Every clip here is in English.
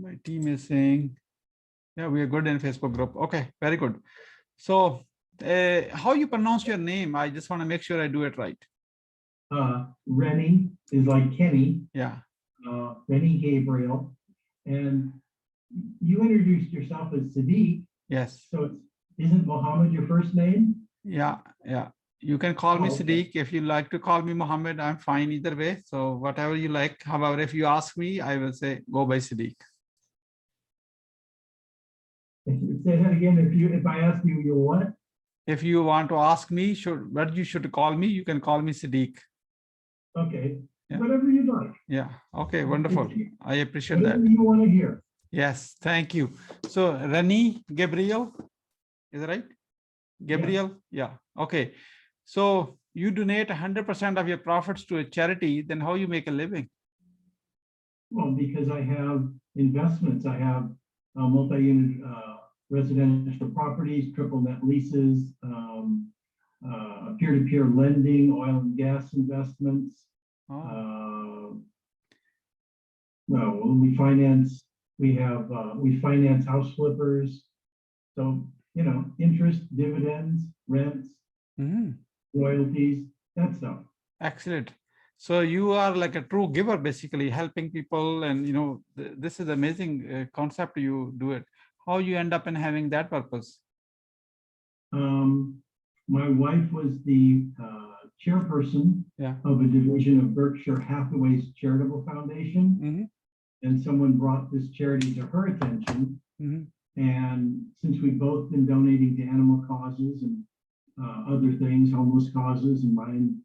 My team is saying, yeah, we are good in Facebook group. Okay, very good. So how you pronounce your name? I just want to make sure I do it right. Rennie is like Kenny. Yeah. Rennie Gabriel. And you introduced yourself as Siddique. Yes. So isn't Mohammed your first name? Yeah, yeah. You can call me okay. Siddique. If you like to call me Mohammed, I'm fine either way. So whatever you like. However, if you ask me, I will say go by Siddique. Say that again. If I ask you, you what? If you want to ask me, what you should call me, you can call me Siddique. Okay. Yeah. Whatever you like. Yeah. Okay. Wonderful. I appreciate whatever that. you want to hear. Yes. Thank you. So Rennie, Gabriel, is that right? Gabriel. Yeah. Okay. So you donate 100% of your profits to a charity, then how you make a living? Well, because I have investments. I have multi-unit residential properties, triple net leases, peer-to-peer lending, oil and gas investments. Oh. Well, we finance house flippers. So, you know, interest, dividends, rents, royalties, that stuff. Excellent. So you are like a true giver, basically helping people. And, you know, this is amazing concept. You do it. How you end up in having that purpose? My wife was the chairperson of a division of Berkshire Hathaway's Charitable Foundation. And someone brought this charity to her attention. And since we've both been donating to animal causes and other things, homeless causes, and mine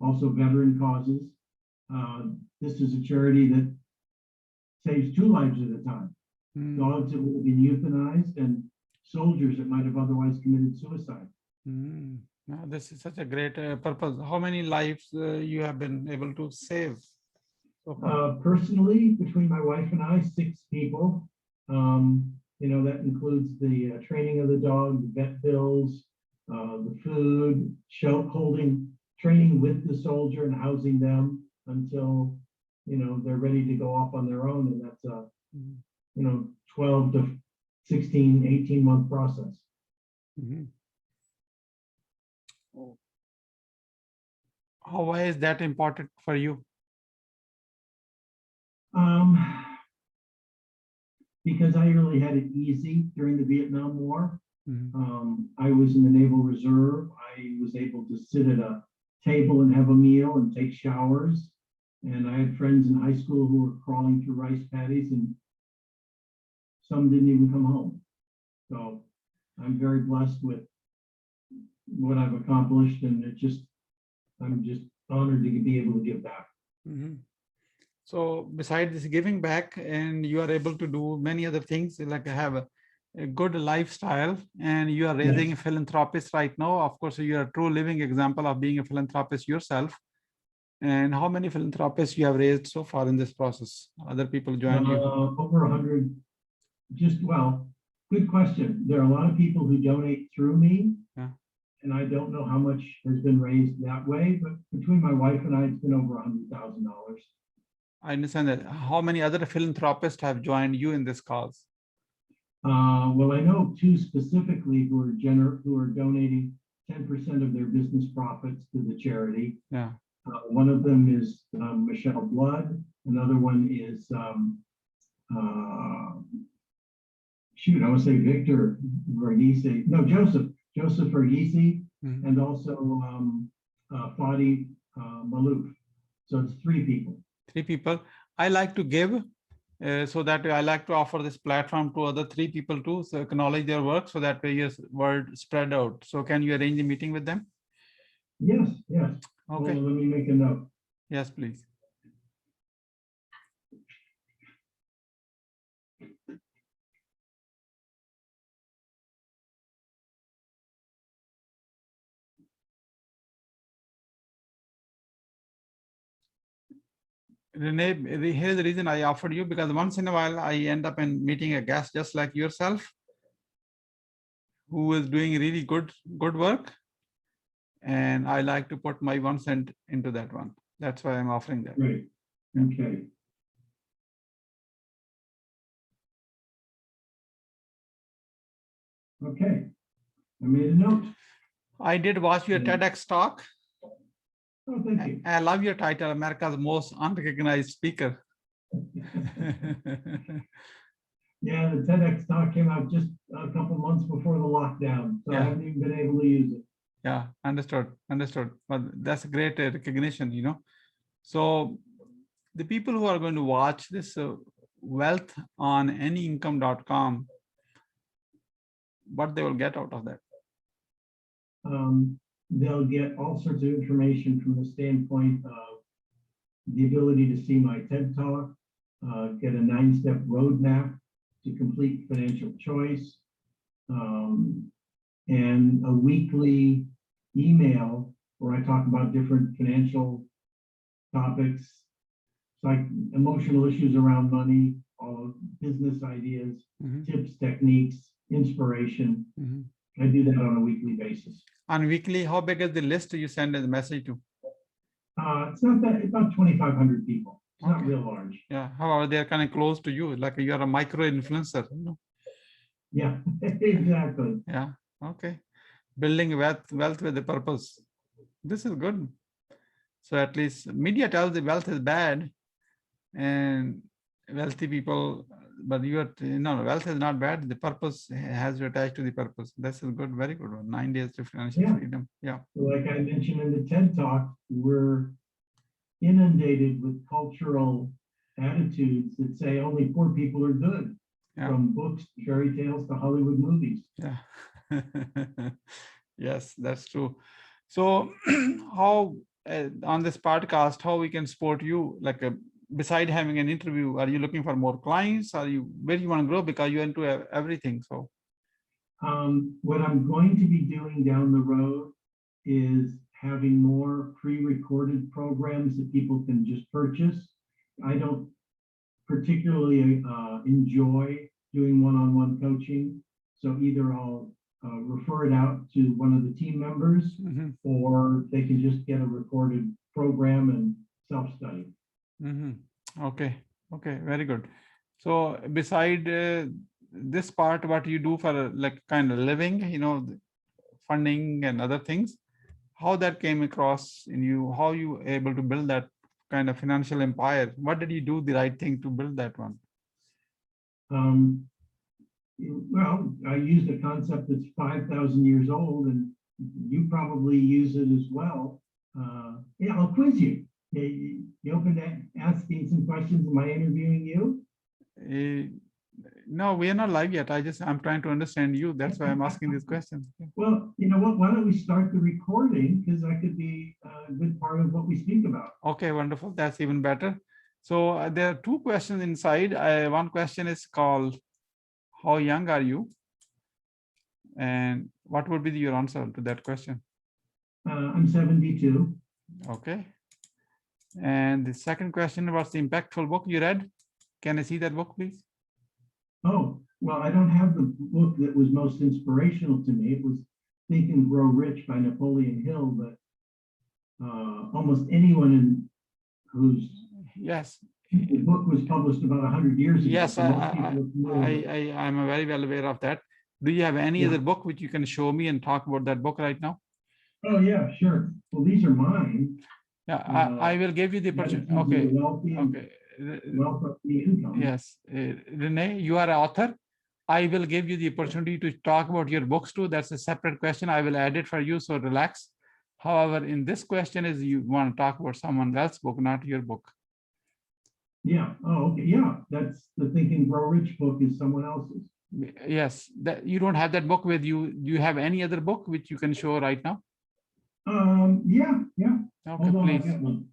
also veteran causes, this is a charity that saves 2 lives at a time. Dogs that would have been euthanized and soldiers that might have otherwise committed suicide. Now, this is such a great purpose. How many lives you have been able to save so far? Personally, between my wife and I, 6 people. You know, that includes the training of the dog, the vet bills, the food, training with the soldier and housing them until, you know, they're ready to go off on their own. And that's a, you know, 12 to 16, 18-month process. Why is that important for you? Because I really had it easy during the Vietnam War. I was in the Naval Reserve. I was able to sit at a table and have a meal and take showers. And I had friends in high school who were crawling through rice paddies, and some didn't even come home. So I'm very blessed with what I've accomplished, and I'm just honored to be able to give back. So besides this giving back, and you are able to do many other things, like have a good lifestyle, and you are raising a philanthropist right now. Of course, you are a true living example of being a philanthropist yourself. And how many philanthropists you have raised so far in this process? Other people joined you? Over 100. Well, good question. There are a lot of people who donate through me. And I don't know how much has been raised that way, but between my wife and I, it's been over $100,000. I understand that. How many other philanthropists have joined you in this cause? Well, I know 2 specifically who are donating 10% of their business profits to the charity. One of them is Michelle Blood. Another one is I want to say Victor Verghese. No, Joseph Verghese, and also Fadi Malouf. So it's 3 people. 3 people. I like to give, so that I like to offer this platform to other 3 people too, so acknowledge their work, so that way your word spread out. So can you arrange a meeting with them? Yes. Okay. Well, let me make a note. Yes, please. Renee, here's the reason I offered you, because once in a while I end up in meeting a guest just like yourself, who is doing really good work, and I like to put my 1 cent into that one. That's why I'm offering that. Great. Okay. Okay. I made a note. I did watch your TEDx talk. Oh, thank you. I love your title, America's Most Unrecognized Speaker. Yeah, the TEDx talk came out just a couple months before the lockdown, so I haven't even been able to use it. Yeah, understood. But that's a great recognition, you know. So the people who are going to watch this wealth on anyincome.com, what they will get out of that? They'll get all sorts of information from the standpoint of the ability to see my TED Talk, get a 9-step roadmap to complete financial choice, and a weekly email where I talk about different financial topics, like emotional issues around money, all business ideas, tips, techniques, inspiration. I do that on a weekly basis. On weekly, how big is the list you send a message to? It's not that, about 2,500 people. It's not real large. Yeah, however, they're kind of close to you, like you're a micro influencer, you know? Yeah, exactly. Yeah, okay. Building wealth with a purpose. This is good. So at least media tells the wealth is bad and wealthy people, but wealth is not bad. The purpose has to attach to the purpose. This is good, very good one. 9 days to financial freedom. Yeah. Like I mentioned in the TED Talk, we're inundated with cultural attitudes that say only poor people are good, from books, fairy tales to Hollywood movies. Yeah. Yes, that's true. So how on this podcast, how we can support you, like beside having an interview, are you looking for more clients? Are you, where you want to grow, because you're into everything? So what I'm going to be doing down the road is having more pre-recorded programs that people can just purchase. I don't particularly enjoy doing one-on-one coaching, so either I'll refer it out to one of the team members, or they can just get a recorded program and self-study. Okay, very good. So beside this part, what you do for like kind of living, you know, funding and other things, how that came across in you, how you able to build that kind of financial empire? What did you do the right thing to build that one? Well, I used a concept that's 5,000 years old, and you probably use it as well. Yeah, I'll quiz you. You open to asking some questions. Am I interviewing you? No, we are not live yet. I'm trying to understand you. That's why I'm asking these questions. Well, you know what? Why don't we start the recording? Because that could be a good part of what we speak about. Okay, wonderful. That's even better. So there are 2 questions inside. One question is called, how young are you? And what would be your answer to that question? I'm 72. Okay. And the second question was the impactful book you read. Can I see that book, please? Oh, well, I don't have the book that was most inspirational to me. It was Think and Grow Rich by Napoleon Hill, but almost anyone whose the book was published about 100 years ago. Yes, I'm very well aware of that. Do you have any other book which you can show me and talk about that book right now? Oh, yeah, sure. Well, these are mine. Yeah, I will give you the opportunity. Okay. Wealth of the income. Yes, Renee, you are an author. I will give you the opportunity to talk about your books too. That's a separate question. I will add it for you, so relax. However, in this question is you want to talk about someone else's book, not your book. Yeah. Oh, okay. Yeah. That's the Think and Grow Rich book is someone else's. Yes. That you don't have that book with you. Do you have any other book which you can show right now? Yeah. Okay, hold on, please. I got one.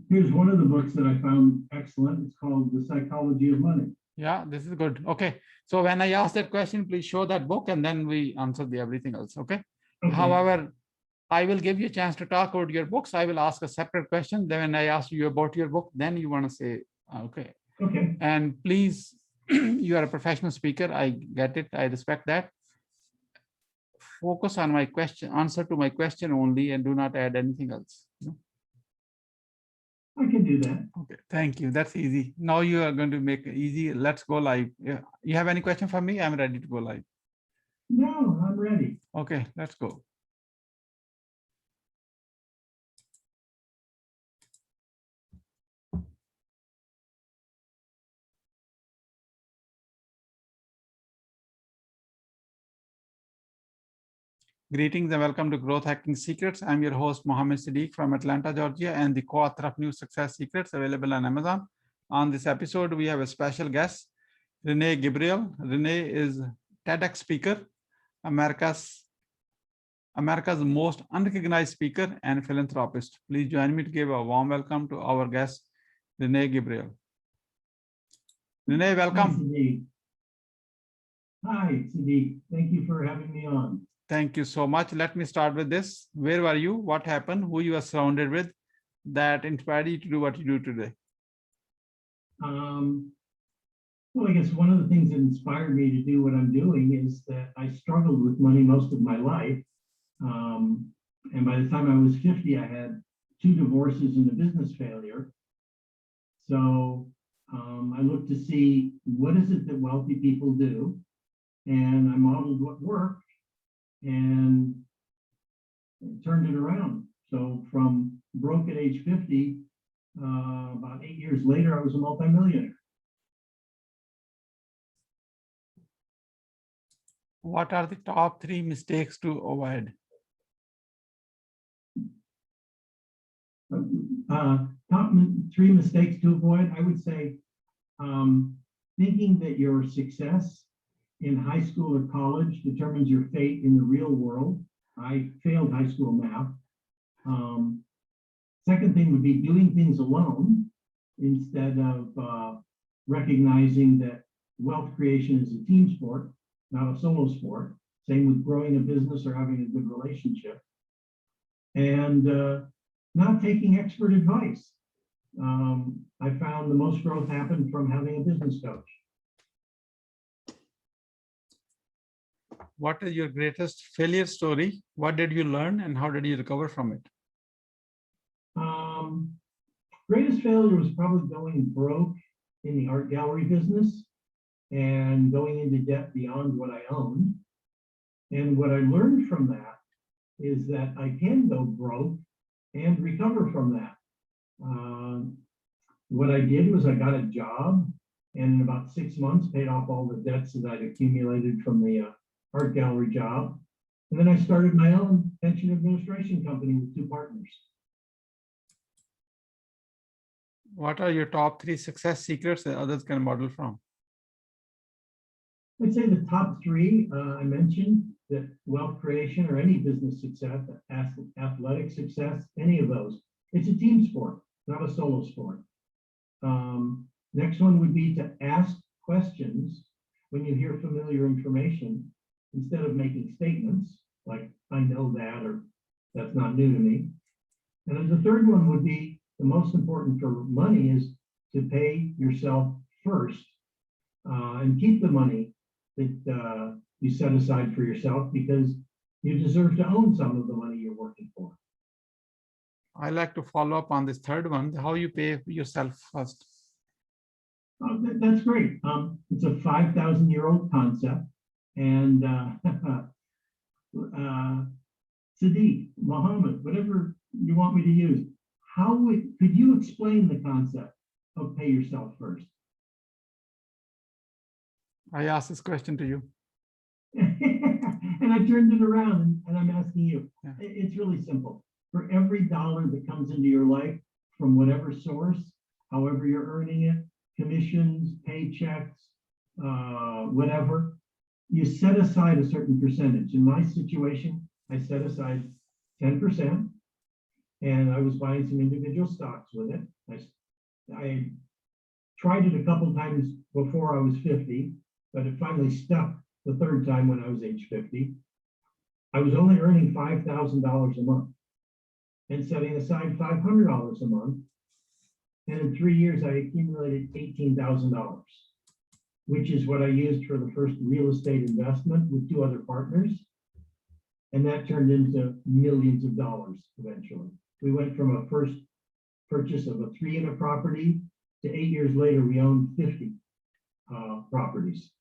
Here's one of the books that I found excellent. It's called The Psychology of Money. Yeah, this is good. Okay. So when I ask that question, please show that book and then we answer everything else. Okay. However, I will give you a chance to talk about your books. I will ask a separate question. Then when I ask you about your book, then you want to say, okay. Okay. And please You are a professional speaker. I get it. I respect that. Focus on my question, answer to my question only, and do not add anything else. I can do that. Okay, thank you. That's easy. Now you are going to make it easy. Let's go live. Yeah. You have any question for me? I'm ready to go live. No, I'm ready. Okay, let's go. Greetings and welcome to Growth Hacking Secrets. I'm your host, Mohammed Siddique from Atlanta, Georgia, and the co-author of New Success Secrets, available on Amazon. On this episode, we have a special guest, Rennie Gabriel. Rennie is a TEDx speaker, America's most unrecognized speaker and philanthropist. Please join me to give a warm welcome to our guest, Rennie Gabriel. Rennie, welcome. Hi, Siddique. Thank you for having me on. Thank you so much. Let me start with this. Where were you? What happened? Who you were surrounded with that inspired you to do what you do today? Well, I guess one of the things that inspired me to do what I'm doing is that I struggled with money most of my life. And by the time I was 50, I had 2 divorces and a business failure. So I looked to see what is it that wealthy people do, and I modeled what worked and turned it around. So from broke at age 50, about 8 years later, I was a multimillionaire. What are the top 3 mistakes to avoid? Top 3 mistakes to avoid, I would say thinking that your success in high school or college determines your fate in the real world. I failed high school math. Second thing would be doing things alone instead of recognizing that wealth creation is a team sport, not a solo sport. Same with growing a business or having a good relationship. And not taking expert advice. I found the most growth happened from having a business coach. What is your greatest failure story? What did you learn and how did you recover from it? Greatest failure was probably going broke in the art gallery business and going into debt beyond what I owned. And what I learned from that is that I can go broke and recover from that. What I did was I got a job and in about 6 months paid off all the debts that I'd accumulated from the art gallery job. And then I started my own pension administration company with 2 partners. What are your top 3 success secrets that others can model from? I'd say the top 3 I mentioned, that wealth creation or any business success, athletic success, any of those. It's a team sport, not a solo sport. Next one would be to ask questions when you hear familiar information instead of making statements like, I know that, or that's not new to me. And then the third one would be the most important for money is to pay yourself first and keep the money that you set aside for yourself because you deserve to own some of the money you're working for. I like to follow up on this third one, how you pay yourself first. That's great. It's a 5,000-year-old concept. And Siddique, Mohammed, whatever you want me to use, could you explain the concept of pay yourself first? I asked this question to you. And I turned it around and I'm asking you. Yeah. It's really simple. For every dollar that comes into your life from whatever source, however you're earning it, commissions, paychecks, whatever, you set aside a certain percentage. In my situation, I set aside 10%, and I was buying some individual stocks with it. I tried it a couple times before I was 50, but it finally stuck the third time when I was age 50. I was only earning $5,000 a month and setting aside $500 a month. And in 3 years, I accumulated $18,000. which is what I used for the first real estate investment with 2 other partners. And that turned into millions of dollars eventually. We went from a first purchase of a 3-unit property to 8 years later, we owned 50 properties.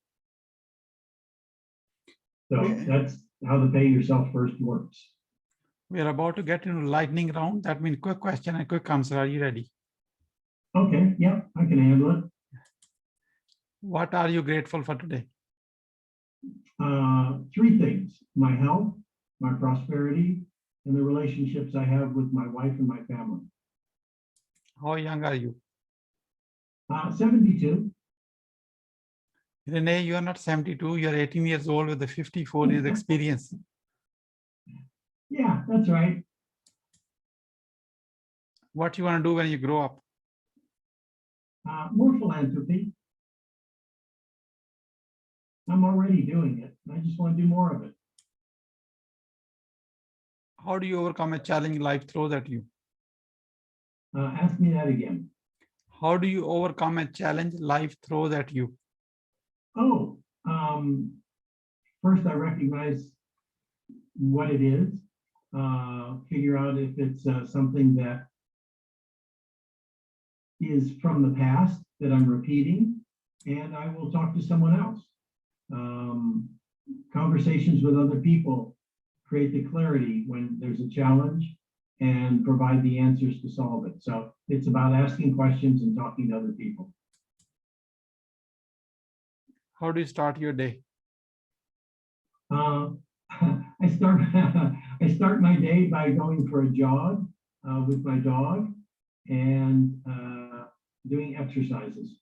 So that's how the pay yourself first works. We are about to get into lightning round. That means quick question and quick answer. Are you ready? Okay, yeah, I can handle it. What are you grateful for today? 3 things: my health, my prosperity, and the relationships I have with my wife and my family. How young are you? 72. Renee, you are not 72. You are 18 years old with a 54 years experience. Yeah, that's right. What you want to do when you grow up? More philanthropy. I'm already doing it. I just want to do more of it. How do you overcome a challenge life throws at you? Ask me that again. How do you overcome a challenge life throws at you? Oh, first I recognize what it is, figure out if it's something that is from the past that I'm repeating, and I will talk to someone else. Conversations with other people create the clarity when there's a challenge and provide the answers to solve it. So it's about asking questions and talking to other people. How do you start your day? I start my day by going for a jog with my dog and doing exercises.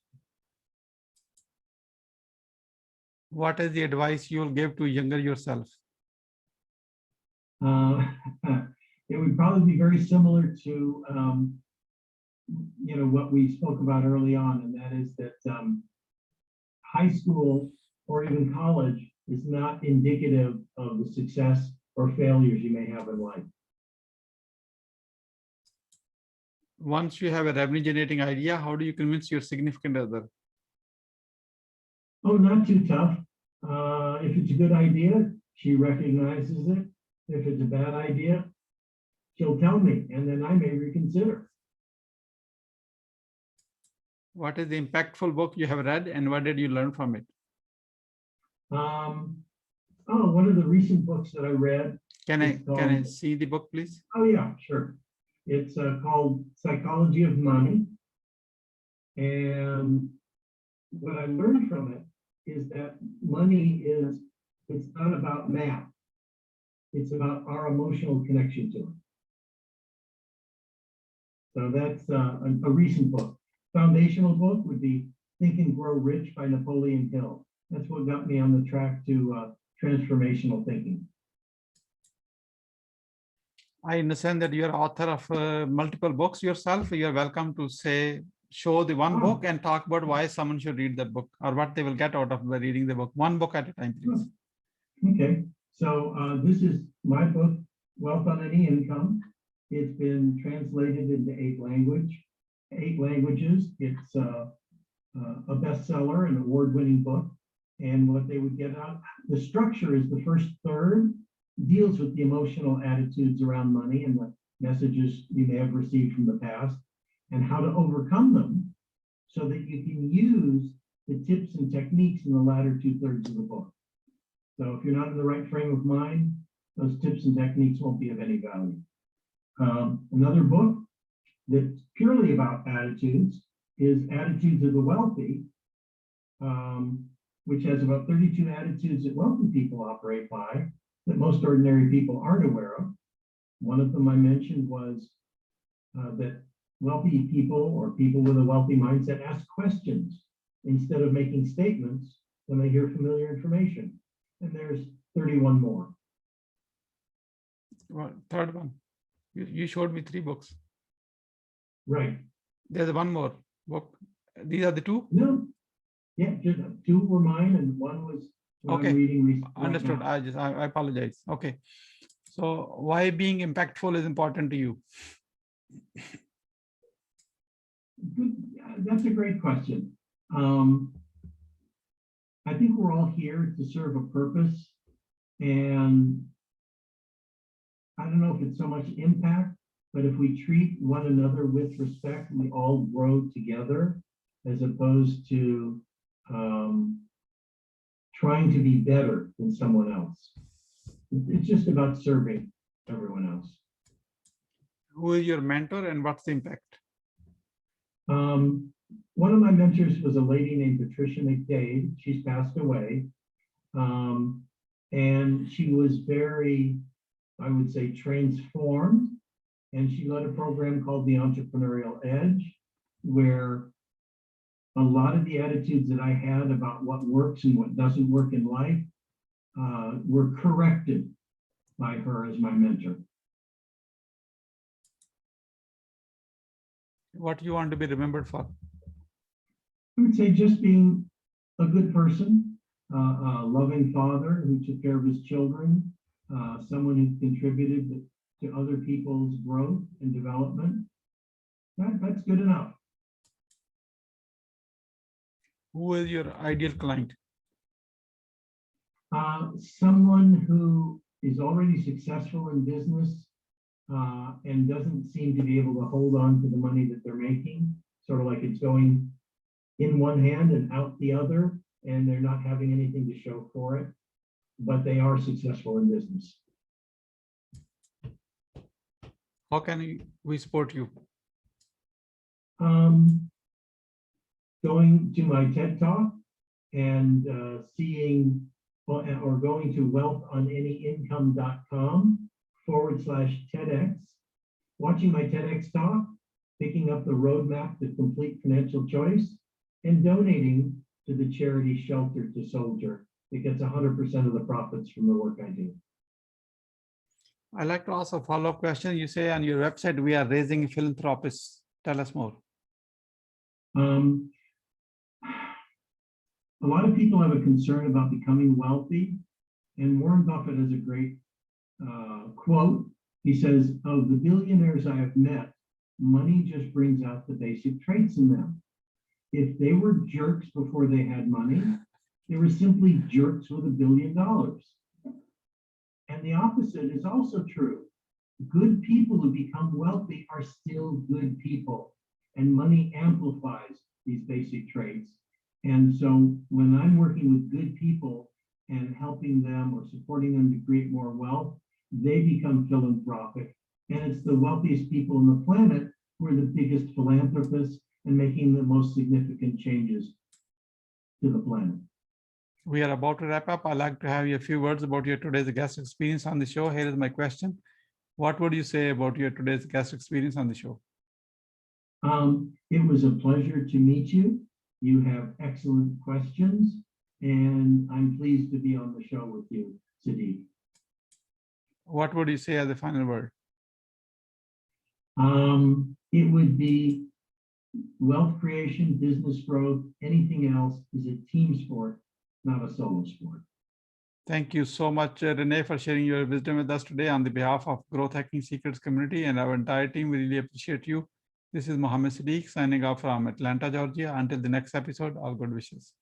What is the advice you will give to younger yourself? It would probably be very similar to what we spoke about early on, and that is that high school or even college is not indicative of the success or failures you may have in life. Once you have a revenue generating idea, how do you convince your significant other? Oh, not too tough. If it's a good idea, she recognizes it. If it's a bad idea, she'll tell me, and then I may reconsider. What is the impactful book you have read, and what did you learn from it? One of the recent books that I read. Can I see the book, please? Oh yeah, sure. It's called Psychology of Money. And what I learned from it is that money it's not about math. It's about our emotional connection to it. So that's a recent book. Foundational book would be Think and Grow Rich by Napoleon Hill. That's what got me on the track to transformational thinking. I understand that you are author of multiple books yourself. You are welcome to show the one book and talk about why someone should read that book or what they will get out of reading the book. One book at a time, please. Okay, so this is my book, Wealth on Any Income. It's been translated into 8 languages. It's a bestseller, an award-winning book. And what they would get out, the structure is the first third deals with the emotional attitudes around money and the messages you may have received from the past and how to overcome them so that you can use the tips and techniques in the latter 2/3 of the book. So if you're not in the right frame of mind, those tips and techniques won't be of any value. Another book that's purely about attitudes is Attitudes of the Wealthy, which has about 32 attitudes that wealthy people operate by that most ordinary people aren't aware of. One of them I mentioned was that wealthy people or people with a wealthy mindset ask questions instead of making statements when they hear familiar information. And there's 31 more. Well, third one. You showed me 3 books. Right. There's one more book. These are the 2? No. Yeah, just 2 were mine and one was okay. I'm reading recently. Understood. Right. I apologize. Okay. So why being impactful is important to you? Good. That's a great question. I think we're all here to serve a purpose, and I don't know if it's so much impact, but if we treat one another with respect, we all grow together, as opposed to trying to be better than someone else. It's just about serving everyone else. Who is your mentor and what's the impact? One of my mentors was a lady named Patricia McDade. She's passed away. And she was very, I would say, transformed. And she led a program called the Entrepreneurial Edge, where a lot of the attitudes that I had about what works and what doesn't work in life were corrected by her as my mentor. What do you want to be remembered for? I would say just being a good person, a loving father who took care of his children, someone who contributed to other people's growth and development. That's good enough. Who is your ideal client? Someone who is already successful in business and doesn't seem to be able to hold on to the money that they're making, sort of like it's going in one hand and out the other, and they're not having anything to show for it, but they are successful in business. How can we support you? Going to my TED Talk and seeing or going to wealthonanyincome.com/TEDx, watching my TEDx talk, picking up the roadmap to complete financial choice, and donating to the charity Shelter to Soldier. It gets 100% of the profits from the work I do. I'd like to ask a follow-up question. You say on your website, we are raising philanthropists. Tell us more. A lot of people have a concern about becoming wealthy, and Warren Buffett has a great quote. He says, "Of the billionaires I have met, money just brings out the basic traits in them. If they were jerks before they had money, they were simply jerks with $1 billion. And the opposite is also true. Good people who become wealthy are still good people, and money amplifies these basic traits. And so when I'm working with good people and helping them or supporting them to create more wealth, they become philanthropic. And it's the wealthiest people on the planet who are the biggest philanthropists and making the most significant changes to the planet." We are about to wrap up. I'd like to have you a few words about your today's guest experience on the show. Here is my question. What would you say about your today's guest experience on the show? It was a pleasure to meet you. You have excellent questions, and I'm pleased to be on the show with you, Siddique. What would you say as the final word? It would be wealth creation, business growth, anything else is a team sport, not a solo sport. Thank you so much, Renee, for sharing your wisdom with us today on the behalf of Growth Hacking Secrets community and our entire team. We really appreciate you. This is Mohammed Siddique signing off from Atlanta, Georgia. Until the next episode, all good wishes.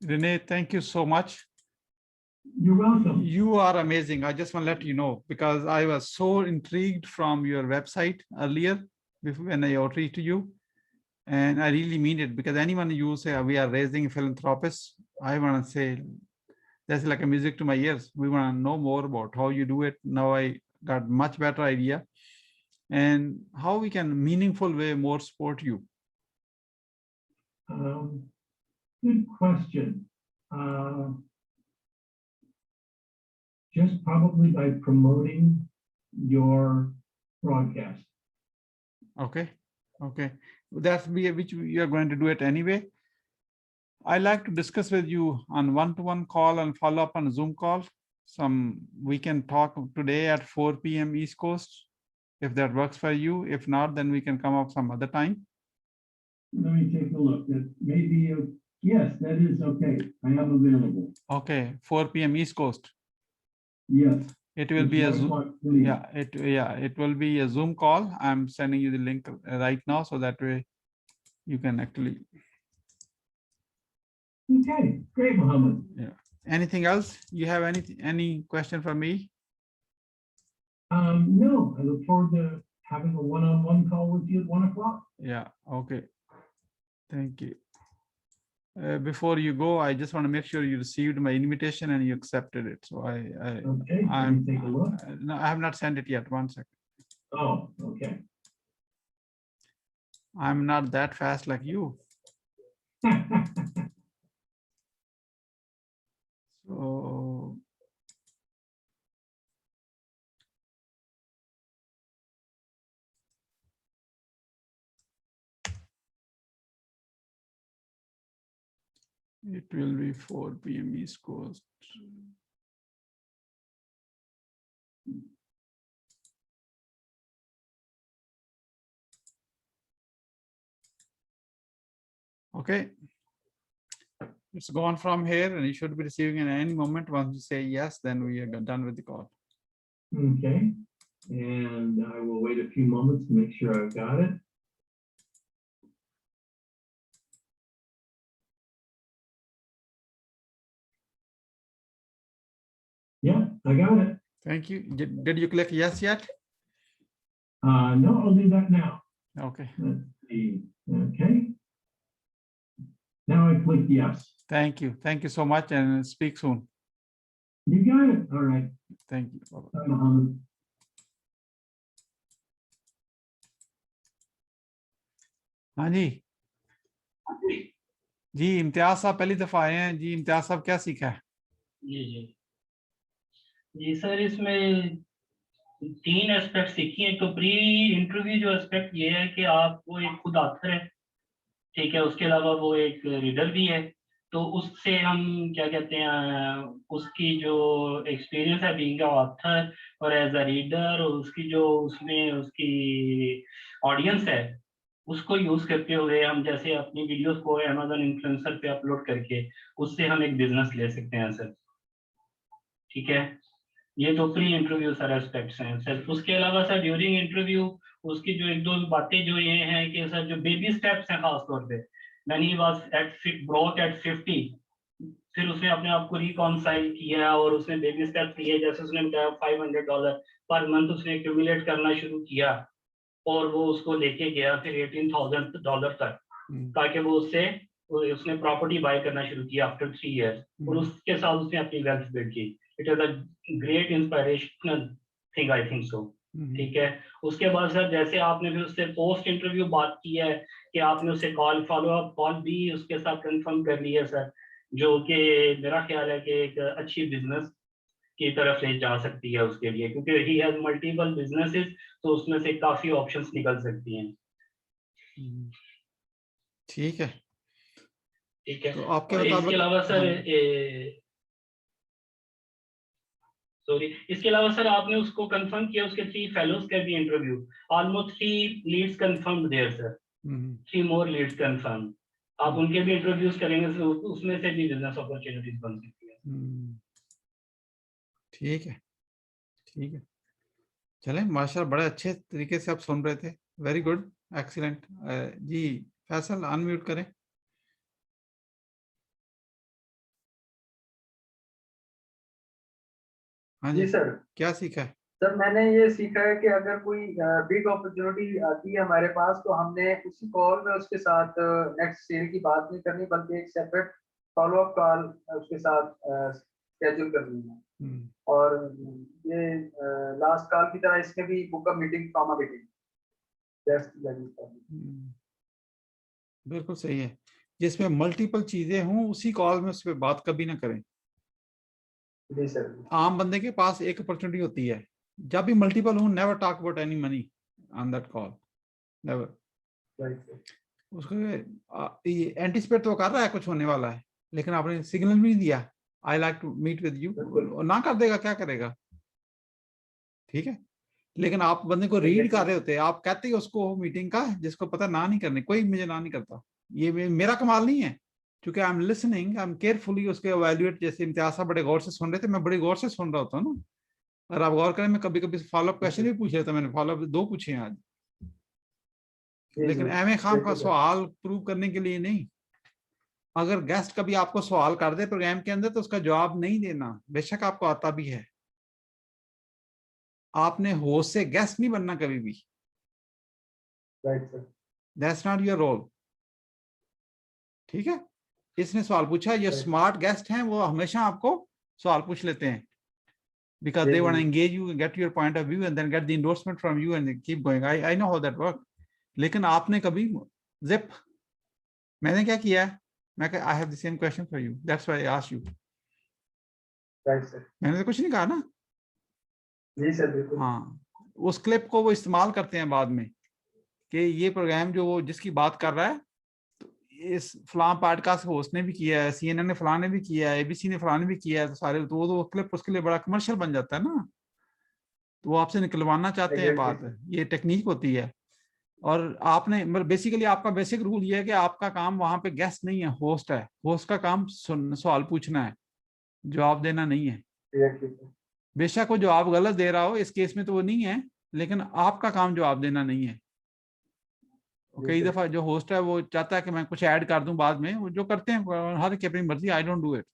Renee, thank you so much. You're welcome. You are amazing. I just want to let you know, because I was so intrigued from your website earlier when I outreached to you. And I really mean it, because anyone you say we are raising philanthropists, I want to say that's like a music to my ears. We want to know more about how you do it. Now I got much better idea and how we can meaningful way more support you. Good question. Just probably by promoting your broadcast. Okay. Okay. That's which you are going to do it anyway. I like to discuss with you on one-to-one call and follow up on a Zoom call. We can talk today at 4 p.m. East Coast, if that works for you. If not, then we can come up some other time. Let me take a look. That may be yes, that is okay. I am available. Okay, 4 p.m. East Coast. Yes. It will be a Zoom. It will be a Zoom call. I'm sending you the link right now, so that way you can actually. Okay, great, Mohammed. Yeah. Anything else? You have any question for me? No, I look forward to having a one-on-one call with you at 1 o'clock. Yeah. Okay. Thank you. Before you go, I just want to make sure you received my invitation and you accepted it. So Okay, let me take a look. No, I have not sent it yet. 1 second. Oh, okay. I'm not that fast like you. So it will be 4 p.m. East Coast. Okay. It's gone from here and you should be receiving at any moment. Once you say yes, then we are done with the call. Okay. And I will wait a few moments to make sure I've got it. Yeah, I got it. Thank you. Did you click yes yet? No, I'll do that now. Okay. Let's see. Okay. Now I clicked yes. Thank you. Thank you so much and speak soon. You got it. All right. Thank you. Bye, Mohammed. हाँ जी इम्तियाज साहब पहली दफा आए हैं जी। इम्तियाज साहब क्या सीखा है? जी सर, इसमें 3 एस्पेक्ट सीखी हैं। तो प्री इंटरव्यू जो एस्पेक्ट ये है कि आप वो एक खुद ऑथर है, ठीक है, उसके अलावा वो एक रीडर भी है। तो उससे हम क्या कहते हैं, उसकी जो एक्सपीरियंस है बीइंग ऑथर और एज अ रीडर, और उसकी जो उसमें उसकी ऑडियंस है उसको यूज करते हुए हम जैसे अपनी वीडियोस को अमेज़न इन्फ्लुएंसर पे अपलोड करके उससे हम एक बिजनेस ले सकते हैं सर। ठीक है, ये तो प्री इंटरव्यू सर एस्पेक्ट्स हैं सर। उसके अलावा सर ड्यूरिंग इंटरव्यू उसकी जो 1-2 बातें जो ये हैं कि सर जो बेबी स्टेप्स हैं, खास तौर पे when he was at broke at 50, फिर उसने अपने आप को रिकॉन्साइल किया और उसने बेबी स्टेप्स लिए, जैसे उसने बताया $500 पर मंथ उसने एक्यूमुलेट करना शुरू किया और वो उसको लेके गया फिर $18,000 तक, ताकि वो उसने प्रॉपर्टी बाय करना शुरू किया आफ्टर 3 इयर्स, और उसके साथ उसने अपनी वेल्थ बिल्ड की। It is a great inspirational thing, I think so. ठीक है, उसके बाद सर जैसे आपने भी उससे पोस्ट इंटरव्यू बात की है कि आपने उससे कॉल फॉलो अप कॉल भी उसके साथ कंफर्म कर ली है सर, जो कि मेरा ख्याल है कि एक अच्छी बिजनेस की तरफ ले जा सकती है उसके लिए, क्योंकि ही हैज मल्टीपल बिजनेसेस, तो उसमें से काफी ऑप्शंस निकल सकती हैं। ठीक है, ठीक है। तो आपके इसके अलावा सर इसके अलावा सर आपने उसको कंफर्म किया उसके 3 फेलोज का भी interview, almost 3 leads confirmed there sir, 3 more leads confirm. आप उनके भी इंटरव्यूज करेंगे तो उसमें से भी बिजनेस अपॉर्चुनिटीज बन सकती है। ठीक है, ठीक है, चलें, माशाल्लाह बड़े अच्छे तरीके से आप सुन रहे थे। Very good, excellent. जी फैसल अनम्यूट करें। हाँ जी सर, क्या सीखा है? सर मैंने ये सीखा है कि अगर कोई बिग अपॉर्चुनिटी आती है हमारे पास, तो हमने उसी कॉल में उसके साथ नेक्स्ट सेल की बात नहीं करनी, बल्कि एक सेपरेट फॉलो अप कॉल उसके साथ शेड्यूल करनी है। और ये लास्ट कॉल की तरह इसमें भी book a meeting from a meeting. बिल्कुल सही है, जिसमें मल्टीपल चीजें हों उसी कॉल में उस पर बात कभी ना करें। जी सर। आम बंदे के पास एक अपॉर्चुनिटी होती है, जब भी मल्टीपल हो never talk about any money on that call, never. उसको एंटिसिपेट तो कर रहा है कुछ होने वाला है, लेकिन आपने सिग्नल भी नहीं दिया I like to meet with you, ना कर देगा, क्या करेगा? ठीक है, लेकिन आप बंदे को रीड कर रहे होते हैं, आप कहते हैं उसको मीटिंग का, जिसको पता ना नहीं करने, कोई मुझे ना नहीं करता, ये मेरा कमाल नहीं है, क्योंकि I am listening, I am carefully उसके एवेल्युएट। जैसे इम्तियाज साहब बड़े गौर से सुन रहे थे, मैं बड़ी गौर से सुन रहा होता हूँ ना, और आप गौर करें, मैं कभी कभी फॉलोअप क्वेश्चन भी पूछ लेता, मैंने फॉलोअप 2 पूछे हैं आज, लेकिन एम खाम का सवाल प्रूव करने के लिए नहीं। अगर गेस्ट कभी आपको सवाल कर दे प्रोग्राम के अंदर तो उसका जवाब नहीं देना, बेशक आपको आता भी है। आपने होस्ट से गेस्ट नहीं बनना कभी भी, दैट्स नॉट योर रोल। ठीक है, इसने सवाल पूछा, ये स्मार्ट गेस्ट हैं, वो हमेशा आपको सवाल पूछ लेते हैं, because they want to engage you, get your point of view and then get the endorsement from you and keep going. I know how that works. लेकिन आपने कभी zip, मैंने क्या किया है, मैं I have the same question for you, that's why I asked you. Right, sir. मैंने तो कुछ नहीं कहा ना। जी सर, बिल्कुल। हाँ, उस क्लिप को वो इस्तेमाल करते हैं बाद में कि ये प्रोग्राम जो वो जिसकी बात कर रहा है, तो इस फलां पॉडकास्ट होस्ट ने भी किया है, CNN ने फलां ने भी किया है, ABC ने फलां ने भी किया है, तो सारे तो वो क्लिप उसके लिए बड़ा कमर्शियल बन जाता है ना, तो वो आपसे निकलवाना चाहते हैं बात। ये टेक्निक होती है। और आपने बेसिकली आपका बेसिक रूल ये है कि आपका काम वहां पे गेस्ट नहीं है, होस्ट है। होस्ट का काम सवाल पूछना है, जवाब देना नहीं है। बेशक वो जवाब गलत दे रहा हो, इस केस में तो वो नहीं है, लेकिन आपका काम जवाब देना नहीं है। कई दफा जो होस्ट है वो चाहता है कि मैं कुछ ऐड कर दूं बाद में, वो जो करते हैं हर की अपनी मर्जी, आई डोंट डू इट।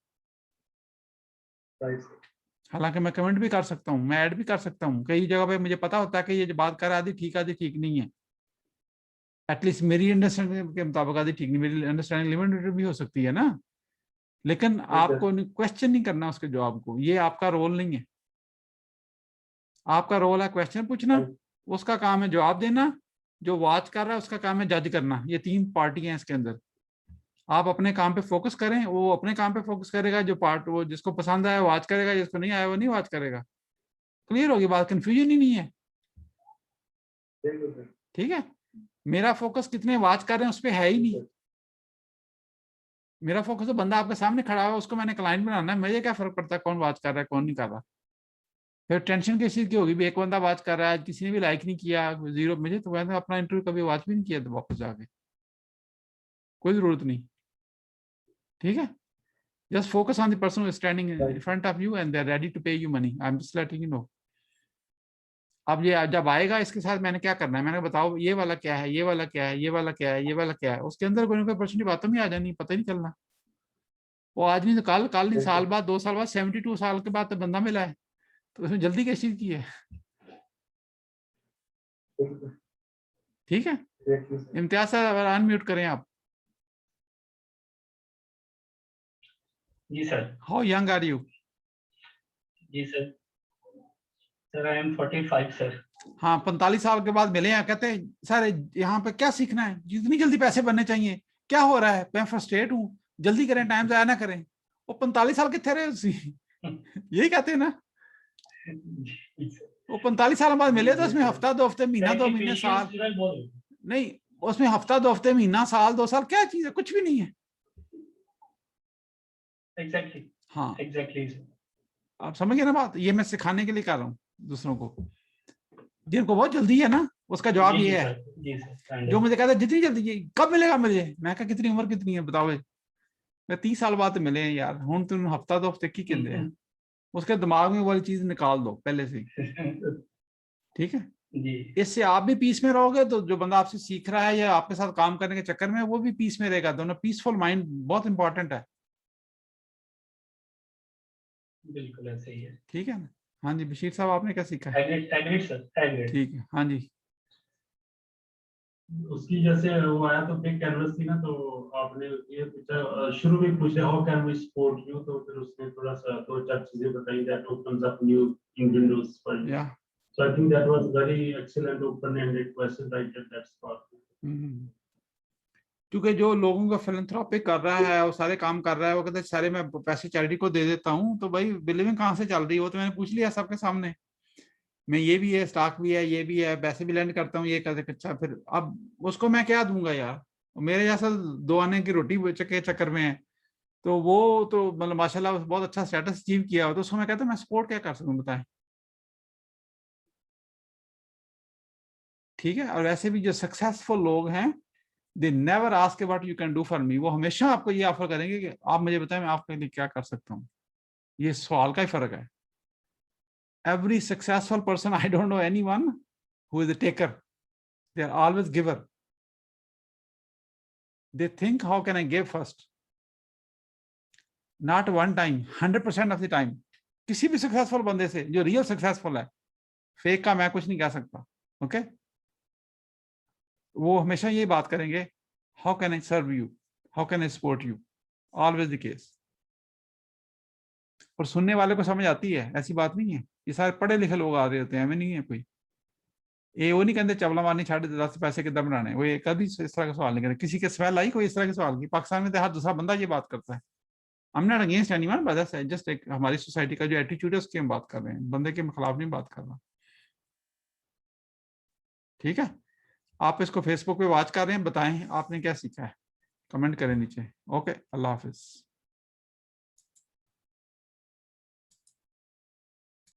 हालांकि मैं कमेंट भी कर सकता हूँ, मैं ऐड भी कर सकता हूँ, कई जगह पे मुझे पता होता है कि ये जो बात कर रहा है आदि ठीक नहीं है, एटलीस्ट मेरी अंडरस्टैंडिंग के मुताबिक आदि ठीक नहीं, मेरी अंडरस्टैंडिंग लिमिटेड भी हो सकती है ना, लेकिन आपको क्वेश्चन नहीं करना उसके जवाब को, ये आपका रोल नहीं है। आपका रोल है क्वेश्चन पूछना, उसका काम है जवाब देना, जो वॉच कर रहा है उसका काम है जज करना। ये 3 पार्टियां हैं इसके अंदर। आप अपने काम पे फोकस करें, वो अपने काम पे फोकस करेगा, जो पार्ट वो जिसको पसंद आया वॉच करेगा, जिसको नहीं आया वो नहीं वॉच करेगा। क्लियर होगी बात, कंफ्यूजन ही नहीं है। ठीक है, मेरा फोकस कितने वॉच कर रहे हैं उस पर है ही नहीं। मेरा फोकस तो बंदा आपके सामने खड़ा हुआ है, उसको मैंने क्लाइंट बनाना है, मुझे क्या फर्क पड़ता है कौन वॉच कर रहा है कौन नहीं कर रहा। फिर टेंशन किस चीज की होगी, भी एक बंदा वॉच कर रहा है, किसी ने भी लाइक नहीं किया, 0, मुझे तो मैंने अपना इंटरव्यू कभी वॉच भी नहीं किया, तो वापस जाके कोई जरूरत नहीं। ठीक है, just focus on the person who is standing in front of you and they're ready to pay you money. I'm just letting you know. अब ये जब आएगा इसके साथ मैंने क्या करना है, मैंने बताओ ये वाला क्या है, ये वाला क्या है, ये वाला क्या है, ये वाला क्या है, उसके अंदर कोई ना कोई पर्सन की बातों में आ जानी, पता ही नहीं चलना। वो आज नहीं तो कल नहीं, साल बाद 2 साल बाद 72 साल के बाद तो बंदा मिला है, तो उसमें जल्दी किस चीज की है। ठीक है, इम्तियाज साहब अनम्यूट करें आप। जी sir. How young are you? जी sir, sir I am 45 sir. हाँ, 45 साल के बाद मिले हैं, कहते हैं सर यहाँ पे क्या सीखना है, जितनी जल्दी पैसे बनने चाहिए, क्या हो रहा है, मैं फ्रस्ट्रेट हूँ, जल्दी करें, टाइम जाया ना करें। वो 45 साल के थे रहे उसी यही कहते हैं ना। वो 45 साल बाद मिले तो उसमें हफ्ता 2 हफ्ते महीना 2 महीने साल नहीं, उसमें हफ्ता 2 हफ्ते महीना साल 2 साल क्या चीज है, कुछ भी नहीं है। एग्जैक्टली, हाँ एग्जैक्टली। आप समझ गए ना बात, ये मैं सिखाने के लिए कर रहा हूँ दूसरों को, जिनको बहुत जल्दी है ना, उसका जवाब ये है। जी सर, जो मुझे कहता है जितनी जल्दी, कब मिलेगा मुझे, मैं कहा कितनी उम्र कितनी है बताओ, मैं 30 साल बाद मिले हैं यार, हूं तुम हफ्ता 2 हफ्ते की कहते हैं। उसके दिमाग में वाली चीज निकाल दो पहले से। ठीक है जी। इससे आप भी पीस में रहोगे, तो जो बंदा आपसे सीख रहा है या आपके साथ काम करने के चक्कर में वो भी पीस में रहेगा। दोनों पीसफुल माइंड बहुत इंपॉर्टेंट है। बिल्कुल ऐसे ही है। ठीक है ना। हाँ जी बशीर साहब, आपने क्या सीखा है? Agreed sir, agreed. ठीक है, हाँ जी। उसकी जैसे वो आया तो बिग कैनवस थी ना, तो आपने ये पूछा, शुरू में पूछा how can we support you, तो फिर उसने थोड़ा सा 2-4 चीजें बताई that opens up new windows for you. So I think that was very excellent open ended question right at that spot. क्योंकि जो लोगों का फिलैंथ्रोपिक कर रहा है, वो सारे काम कर रहा है, वो कहते हैं सारे मैं पैसे चैरिटी को दे देता हूँ, तो भाई बिलीविंग कहाँ से चल रही हो, तो मैंने पूछ लिया सबके सामने, मैं ये भी है, स्टॉक भी है, ये भी है, पैसे भी लैंड करता हूँ, ये करते। अच्छा फिर अब उसको मैं क्या दूंगा यार, मेरे जैसा 2 आने की रोटी के चक्कर में है, तो वो तो मतलब माशाल्लाह बहुत अच्छा स्टेटस अचीव किया हो, तो उसको मैं कहता हूँ मैं सपोर्ट क्या कर सकूँ बताएं। ठीक है, और वैसे भी जो सक्सेसफुल लोग हैं, they never ask what you can do for me, वो हमेशा आपको ये ऑफर करेंगे कि आप मुझे बताएं मैं आपके लिए क्या कर सकता हूँ। ये सवाल का ही फर्क है। every successful person, I don't know anyone who is a taker. They are always giver. They think, how can I give first? Not one time, 100% of the time. किसी भी सक्सेसफुल बंदे से जो रियल सक्सेसफुल है, fake का मैं कुछ नहीं कह सकता, ओके? वो हमेशा ये बात करेंगे, how can I serve you? How can I support you? Always the case. और सुनने वाले को समझ आती है, ऐसी बात नहीं है। ये सारे पढ़े लिखे लोग आ रहे होते हैं, हमें नहीं है कोई। ये वो नहीं कहते चवला मारनी छाड़े 10 पैसे कितना बनाने, वो कभी इस तरह का सवाल नहीं करे। किसी के स्मेल आई कोई इस तरह के सवाल की? पाकिस्तान में तो हर दूसरा बंदा ये बात करता है। I'm not against anyone, but that's just एक हमारी सोसाइटी का जो एटीट्यूड है उसकी हम बात कर रहे हैं, बंदे के खिलाफ नहीं बात कर रहा। ठीक है, आप इसको फेसबुक पे वॉच कर रहे हैं, बताएं आपने क्या सीखा है, कमेंट करें नीचे। ओके, अल्लाह हाफिज।